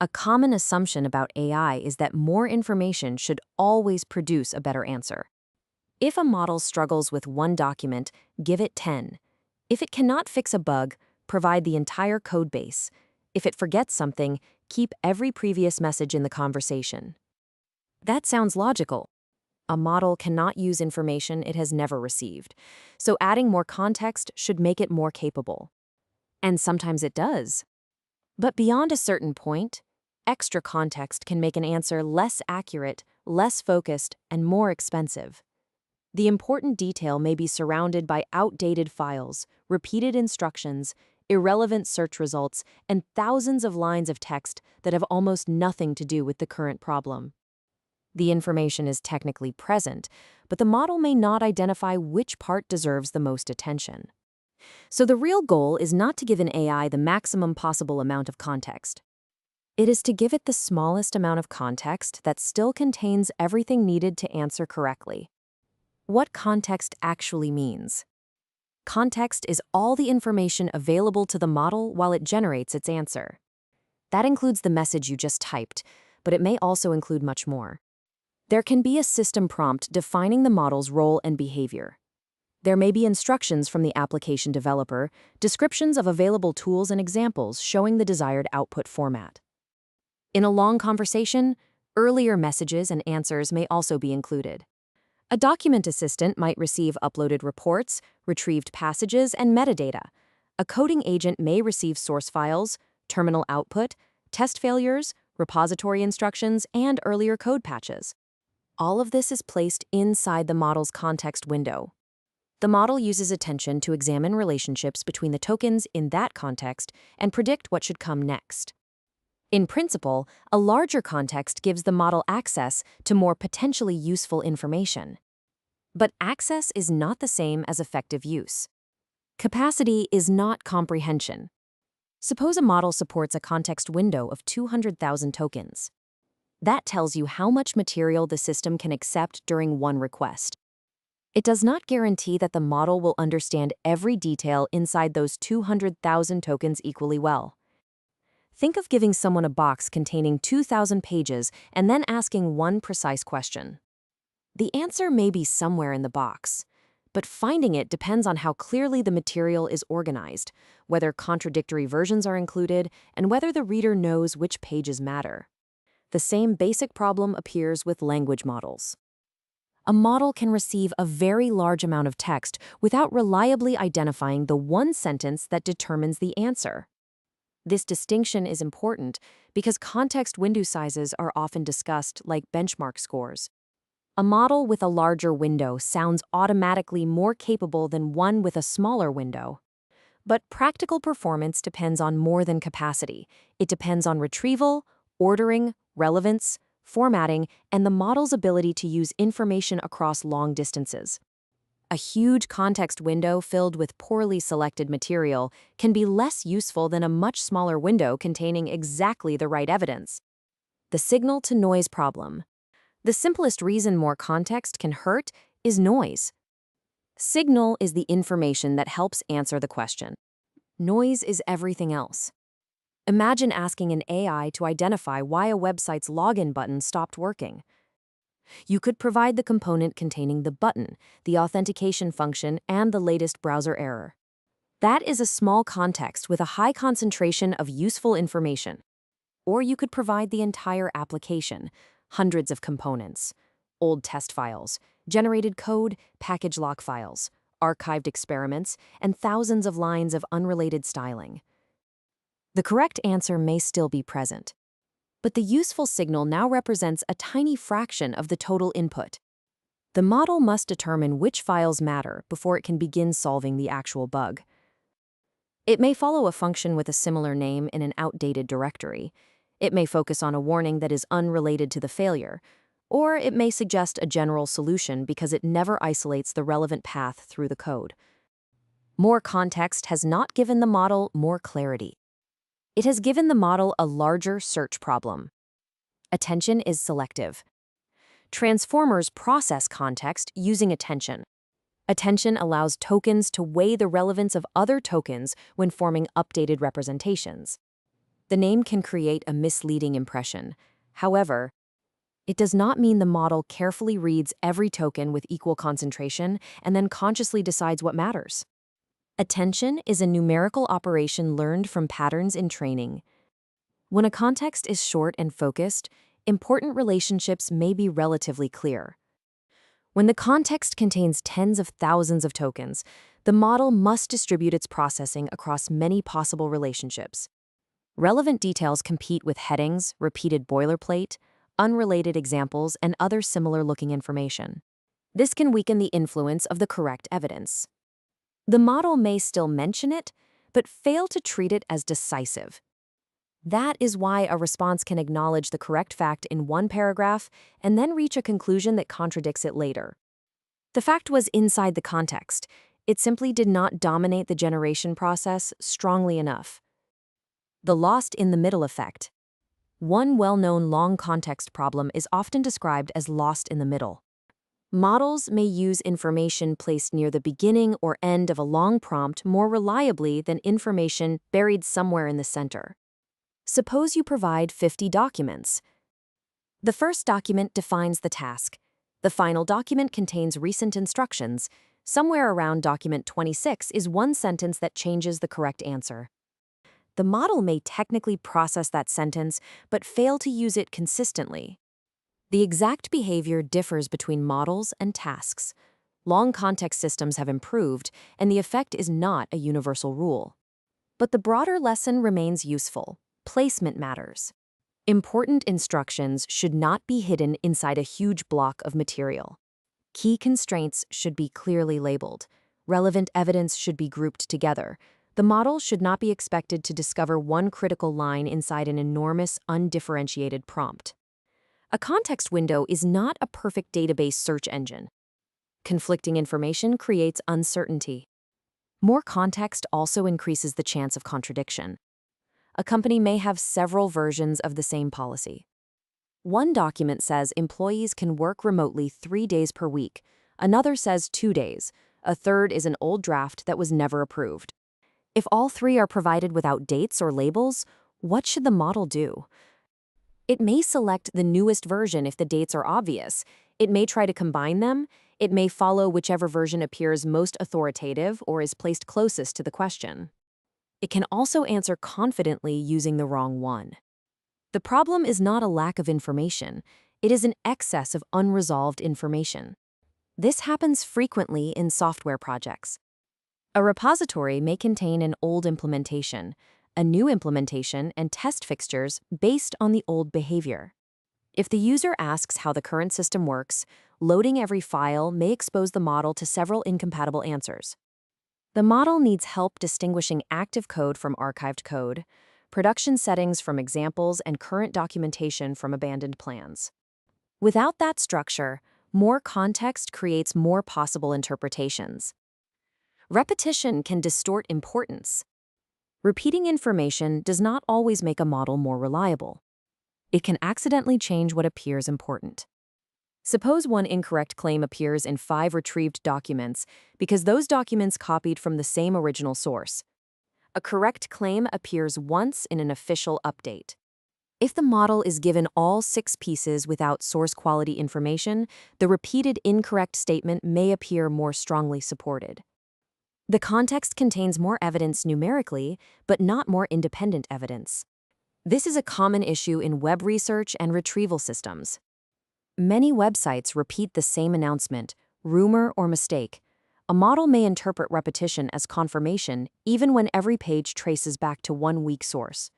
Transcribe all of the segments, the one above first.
A common assumption about AI is that more information should always produce a better answer. If a model struggles with one document, give it 10. If it cannot fix a bug, provide the entire code base. If it forgets something, keep every previous message in the conversation. That sounds logical. A model cannot use information it has never received, so adding more context should make it more capable. And sometimes it does. But beyond a certain point, extra context can make an answer less accurate, less focused, and more expensive. The important detail may be surrounded by outdated files, repeated instructions, irrelevant search results, and thousands of lines of text that have almost nothing to do with the current problem. The information is technically present, but the model may not identify which part deserves the most attention. So the real goal is not to give an AI the maximum possible amount of context. It is to give it the smallest amount of context that still contains everything needed to answer correctly. What context actually means? Context is all the information available to the model while it generates its answer. That includes the message you just typed, but it may also include much more. There can be a system prompt defining the model's role and behavior. There may be instructions from the application developer, descriptions of available tools and examples showing the desired output format. In a long conversation, earlier messages and answers may also be included. A document assistant might receive uploaded reports, retrieved passages, and metadata. A coding agent may receive source files, terminal output, test failures, repository instructions, and earlier code patches. All of this is placed inside the model's context window. The model uses attention to examine relationships between the tokens in that context and predict what should come next. In principle, a larger context gives the model access to more potentially useful information. But access is not the same as effective use. Capacity is not comprehension. Suppose a model supports a context window of 200,000 tokens. That tells you how much material the system can accept during one request. It does not guarantee that the model will understand every detail inside those 200,000 tokens equally well. Think of giving someone a box containing 2,000 pages and then asking one precise question. The answer may be somewhere in the box, but finding it depends on how clearly the material is organized, whether contradictory versions are included, and whether the reader knows which pages matter. The same basic problem appears with language models. A model can receive a very large amount of text without reliably identifying the one sentence that determines the answer. This distinction is important because context window sizes are often discussed like benchmark scores. A model with a larger window sounds automatically more capable than one with a smaller window. But practical performance depends on more than capacity. It depends on retrieval, ordering, relevance, formatting, and the model's ability to use information across long distances. A huge context window filled with poorly selected material can be less useful than a much smaller window containing exactly the right evidence. The signal-to-noise problem. The simplest reason more context can hurt is noise. Signal is the information that helps answer the question. Noise is everything else. Imagine asking an AI to identify why a website's login button stopped working. You could provide the component containing the button, the authentication function, and the latest browser error. That is a small context with a high concentration of useful information. Or you could provide the entire application, hundreds of components, old test files, generated code, package lock files, archived experiments, and thousands of lines of unrelated styling. The correct answer may still be present, but the useful signal now represents a tiny fraction of the total input. The model must determine which files matter before it can begin solving the actual bug. It may follow a function with a similar name in an outdated directory. It may focus on a warning that is unrelated to the failure, or it may suggest a general solution because it never isolates the relevant path through the code. More context has not given the model more clarity. It has given the model a larger search problem. Attention is selective. Transformers process context using attention. Attention allows tokens to weigh the relevance of other tokens when forming updated representations. The name can create a misleading impression. However, it does not mean the model carefully reads every token with equal concentration and then consciously decides what matters. Attention is a numerical operation learned from patterns in training. When a context is short and focused, important relationships may be relatively clear. When the context contains tens of thousands of tokens, the model must distribute its processing across many possible relationships. Relevant details compete with headings, repeated boilerplate, unrelated examples, and other similar-looking information. This can weaken the influence of the correct evidence. The model may still mention it, but fail to treat it as decisive. That is why a response can acknowledge the correct fact in one paragraph and then reach a conclusion that contradicts it later. The fact was inside the context. It simply did not dominate the generation process strongly enough. The lost in the middle effect. One well-known long context problem is often described as lost in the middle. Models may use information placed near the beginning or end of a long prompt more reliably than information buried somewhere in the center. Suppose you provide 50 documents. The first document defines the task. The final document contains recent instructions. Somewhere around document 26 is one sentence that changes the correct answer. The model may technically process that sentence, but fail to use it consistently. The exact behavior differs between models and tasks. Long context systems have improved, and the effect is not a universal rule. But the broader lesson remains useful. Placement matters. Important instructions should not be hidden inside a huge block of material. Key constraints should be clearly labeled. Relevant evidence should be grouped together. The model should not be expected to discover one critical line inside an enormous, undifferentiated prompt. A context window is not a perfect database search engine. Conflicting information creates uncertainty. More context also increases the chance of contradiction. A company may have several versions of the same policy. One document says employees can work remotely 3 days per week. Another says 2 days. A third is an old draft that was never approved. If all three are provided without dates or labels, what should the model do? It may select the newest version if the dates are obvious. It may try to combine them. It may follow whichever version appears most authoritative or is placed closest to the question. It can also answer confidently using the wrong one. The problem is not a lack of information. It is an excess of unresolved information. This happens frequently in software projects. A repository may contain an old implementation, a new implementation, and test fixtures based on the old behavior. If the user asks how the current system works, loading every file may expose the model to several incompatible answers. The model needs help distinguishing active code from archived code, production settings from examples, and current documentation from abandoned plans. Without that structure, more context creates more possible interpretations. Repetition can distort importance. Repeating information does not always make a model more reliable. It can accidentally change what appears important. Suppose one incorrect claim appears in 5 retrieved documents because those documents copied from the same original source. A correct claim appears once in an official update. If the model is given all 6 pieces without source quality information, the repeated incorrect statement may appear more strongly supported. The context contains more evidence numerically, but not more independent evidence. This is a common issue in web research and retrieval systems. Many websites repeat the same announcement, rumor, or mistake. A model may interpret repetition as confirmation even when every page traces back to one weak source.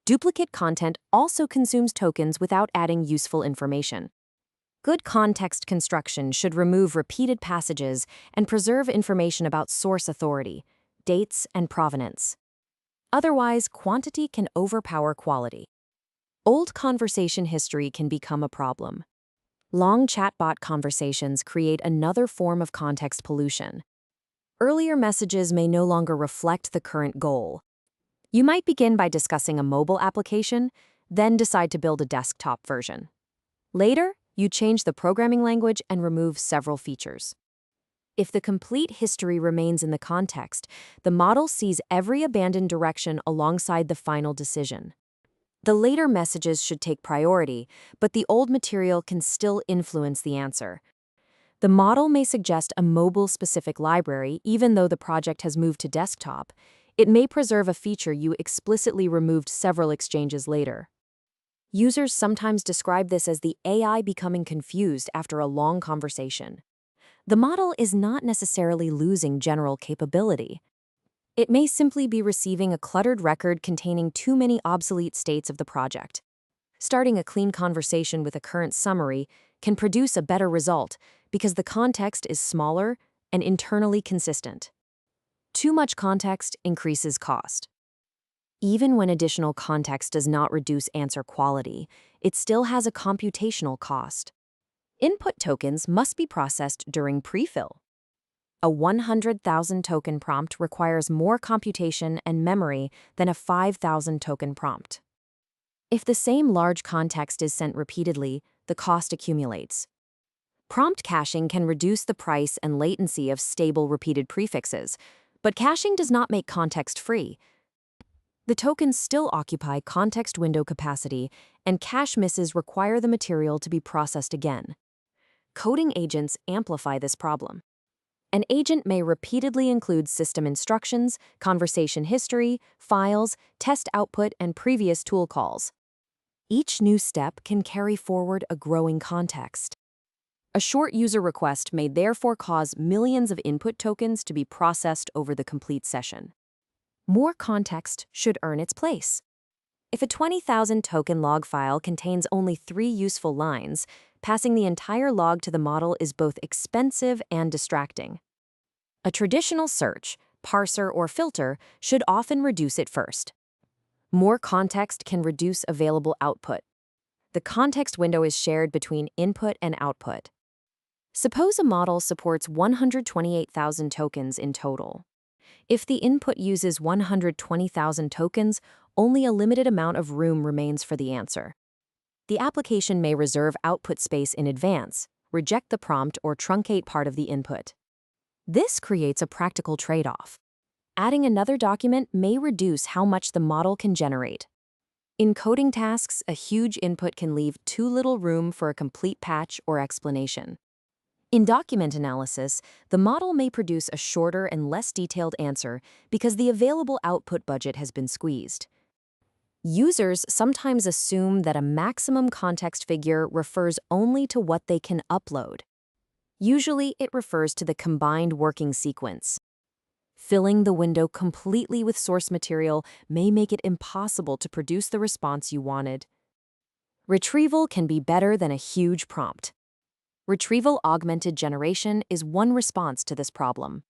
Duplicate content also consumes tokens without adding useful information. Good context construction should remove repeated passages and preserve information about source authority, dates, and provenance. Otherwise, quantity can overpower quality. Old conversation history can become a problem. Long chatbot conversations create another form of context pollution. Earlier messages may no longer reflect the current goal. You might begin by discussing a mobile application, then decide to build a desktop version. Later, you change the programming language and remove several features. If the complete history remains in the context, the model sees every abandoned direction alongside the final decision. The later messages should take priority, but the old material can still influence the answer. The model may suggest a mobile-specific library even though the project has moved to desktop. It may preserve a feature you explicitly removed several exchanges later. Users sometimes describe this as the AI becoming confused after a long conversation. The model is not necessarily losing general capability. It may simply be receiving a cluttered record containing too many obsolete states of the project. Starting a clean conversation with a current summary can produce a better result because the context is smaller and internally consistent. Too much context increases cost. Even when additional context does not reduce answer quality, it still has a computational cost. Input tokens must be processed during prefill. A 100,000 token prompt requires more computation and memory than a 5,000 token prompt. If the same large context is sent repeatedly, the cost accumulates. Prompt caching can reduce the price and latency of stable repeated prefixes, but caching does not make context free. The tokens still occupy context window capacity, and cache misses require the material to be processed again. Coding agents amplify this problem. An agent may repeatedly include system instructions, conversation history, files, test output, and previous tool calls. Each new step can carry forward a growing context. A short user request may therefore cause millions of input tokens to be processed over the complete session. More context should earn its place. If a 20,000 token log file contains only 3 useful lines, passing the entire log to the model is both expensive and distracting. A traditional search, parser, or filter should often reduce it first. More context can reduce available output. The context window is shared between input and output. Suppose a model supports 128,000 tokens in total. If the input uses 120,000 tokens, only a limited amount of room remains for the answer. The application may reserve output space in advance, reject the prompt, or truncate part of the input. This creates a practical trade-off. Adding another document may reduce how much the model can generate. In coding tasks, a huge input can leave too little room for a complete patch or explanation. In document analysis, the model may produce a shorter and less detailed answer because the available output budget has been squeezed. Users sometimes assume that a maximum context figure refers only to what they can upload. Usually, it refers to the combined working sequence. Filling the window completely with source material may make it impossible to produce the response you wanted. Retrieval can be better than a huge prompt. Retrieval-Augmented Generation is one response to this problem.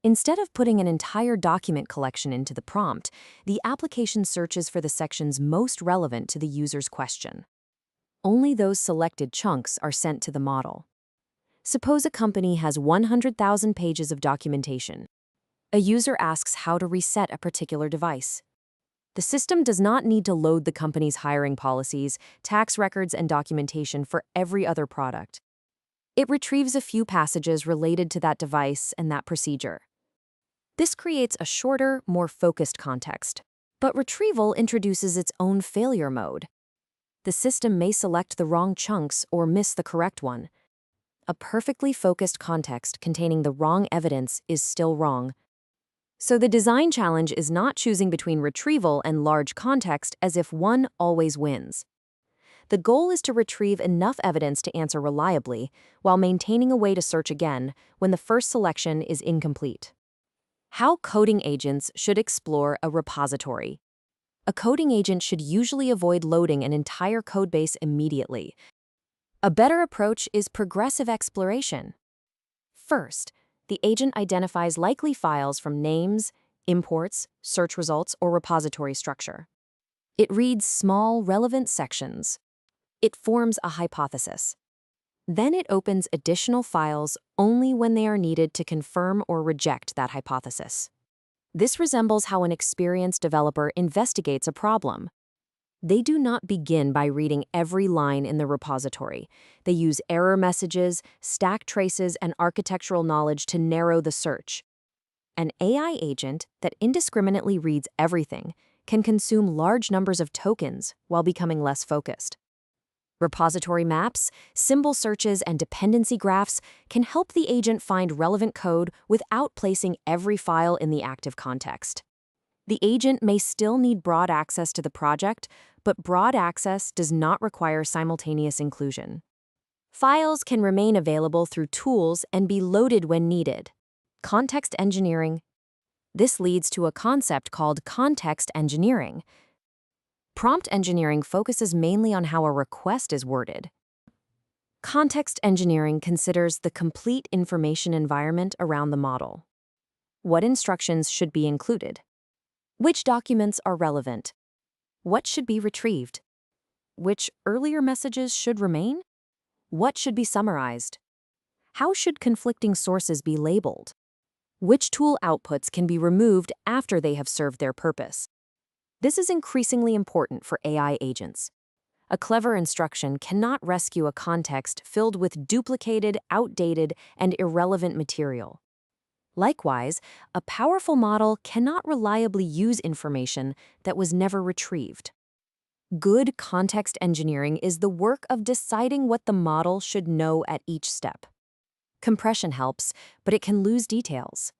Instead of putting an entire document collection into the prompt, the application searches for the sections most relevant to the user's question. Only those selected chunks are sent to the model. Suppose a company has 100,000 pages of documentation. A user asks how to reset a particular device. The system does not need to load the company's hiring policies, tax records, and documentation for every other product. It retrieves a few passages related to that device and that procedure. This creates a shorter, more focused context. But retrieval introduces its own failure mode. The system may select the wrong chunks or miss the correct one. A perfectly focused context containing the wrong evidence is still wrong. So the design challenge is not choosing between retrieval and large context as if one always wins. The goal is to retrieve enough evidence to answer reliably, while maintaining a way to search again when the first selection is incomplete. How coding agents should explore a repository. A coding agent should usually avoid loading an entire codebase immediately. A better approach is progressive exploration. First, the agent identifies likely files from names, imports, search results, or repository structure. It reads small, relevant sections. It forms a hypothesis. Then it opens additional files only when they are needed to confirm or reject that hypothesis. This resembles how an experienced developer investigates a problem. They do not begin by reading every line in the repository. They use error messages, stack traces, and architectural knowledge to narrow the search. An AI agent that indiscriminately reads everything can consume large numbers of tokens while becoming less focused. Repository maps, symbol searches, and dependency graphs can help the agent find relevant code without placing every file in the active context. The agent may still need broad access to the project, but broad access does not require simultaneous inclusion. Files can remain available through tools and be loaded when needed. Context engineering. This leads to a concept called context engineering. Prompt engineering focuses mainly on how a request is worded. Context engineering considers the complete information environment around the model. What instructions should be included? Which documents are relevant? What should be retrieved? Which earlier messages should remain? What should be summarized? How should conflicting sources be labeled? Which tool outputs can be removed after they have served their purpose? This is increasingly important for AI agents. A clever instruction cannot rescue a context filled with duplicated, outdated, and irrelevant material. Likewise, a powerful model cannot reliably use information that was never retrieved. Good context engineering is the work of deciding what the model should know at each step. Compression helps, but it can lose details.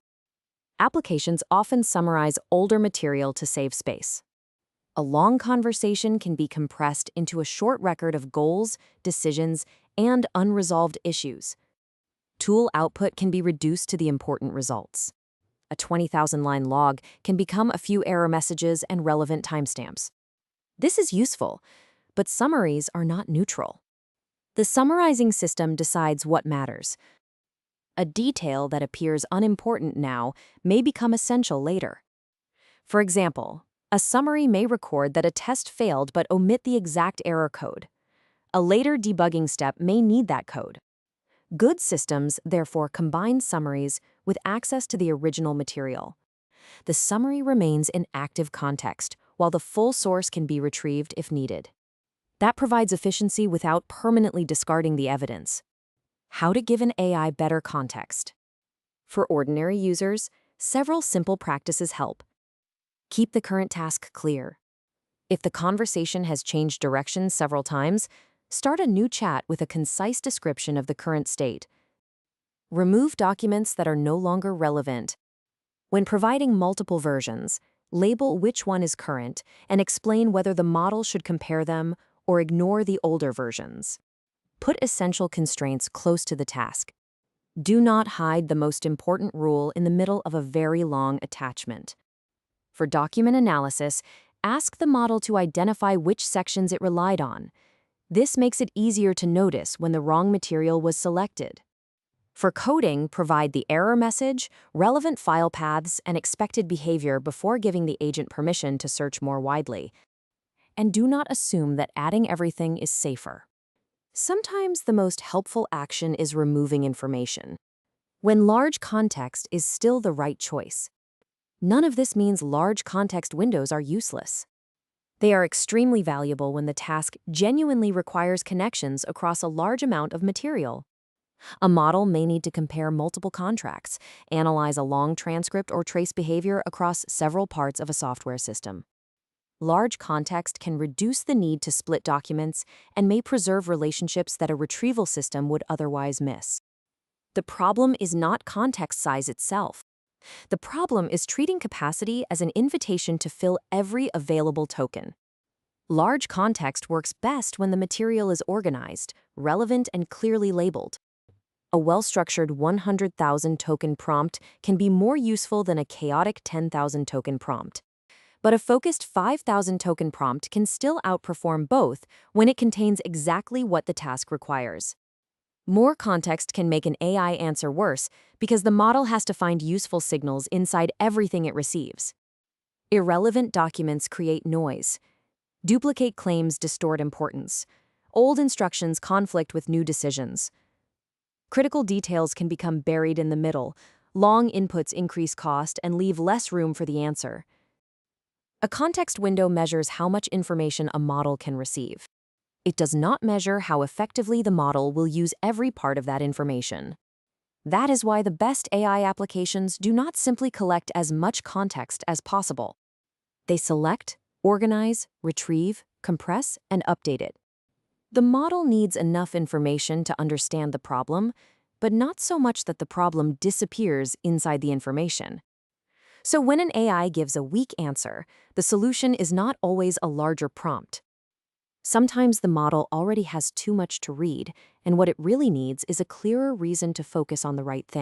Applications often summarize older material to save space. A long conversation can be compressed into a short record of goals, decisions, and unresolved issues. Tool output can be reduced to the important results. A 20,000-line log can become a few error messages and relevant timestamps. This is useful, but summaries are not neutral. The summarizing system decides what matters. A detail that appears unimportant now may become essential later. For example, a summary may record that a test failed but omit the exact error code. A later debugging step may need that code. Good systems, therefore, combine summaries with access to the original material. The summary remains in active context, while the full source can be retrieved if needed. That provides efficiency without permanently discarding the evidence. How to give an AI better context. For ordinary users, several simple practices help. Keep the current task clear. If the conversation has changed direction several times, start a new chat with a concise description of the current state. Remove documents that are no longer relevant. When providing multiple versions, label which one is current and explain whether the model should compare them or ignore the older versions. Put essential constraints close to the task. Do not hide the most important rule in the middle of a very long attachment. For document analysis, ask the model to identify which sections it relied on. This makes it easier to notice when the wrong material was selected. For coding, provide the error message, relevant file paths, and expected behavior before giving the agent permission to search more widely. And do not assume that adding everything is safer. Sometimes the most helpful action is removing information, when large context is still the right choice. None of this means large context windows are useless. They are extremely valuable when the task genuinely requires connections across a large amount of material. A model may need to compare multiple contracts, analyze a long transcript, or trace behavior across several parts of a software system. Large context can reduce the need to split documents and may preserve relationships that a retrieval system would otherwise miss. The problem is not context size itself. The problem is treating capacity as an invitation to fill every available token. Large context works best when the material is organized, relevant, and clearly labeled. A well-structured 100,000 token prompt can be more useful than a chaotic 10,000 token prompt. But a focused 5,000 token prompt can still outperform both when it contains exactly what the task requires. More context can make an AI answer worse because the model has to find useful signals inside everything it receives. Irrelevant documents create noise. Duplicate claims distort importance. Old instructions conflict with new decisions. Critical details can become buried in the middle. Long inputs increase cost and leave less room for the answer. A context window measures how much information a model can receive. It does not measure how effectively the model will use every part of that information. That is why the best AI applications do not simply collect as much context as possible. They select, organize, retrieve, compress, and update it. The model needs enough information to understand the problem, but not so much that the problem disappears inside the information. So when an AI gives a weak answer, the solution is not always a larger prompt. Sometimes the model already has too much to read, and what it really needs is a clearer reason to focus on the right thing.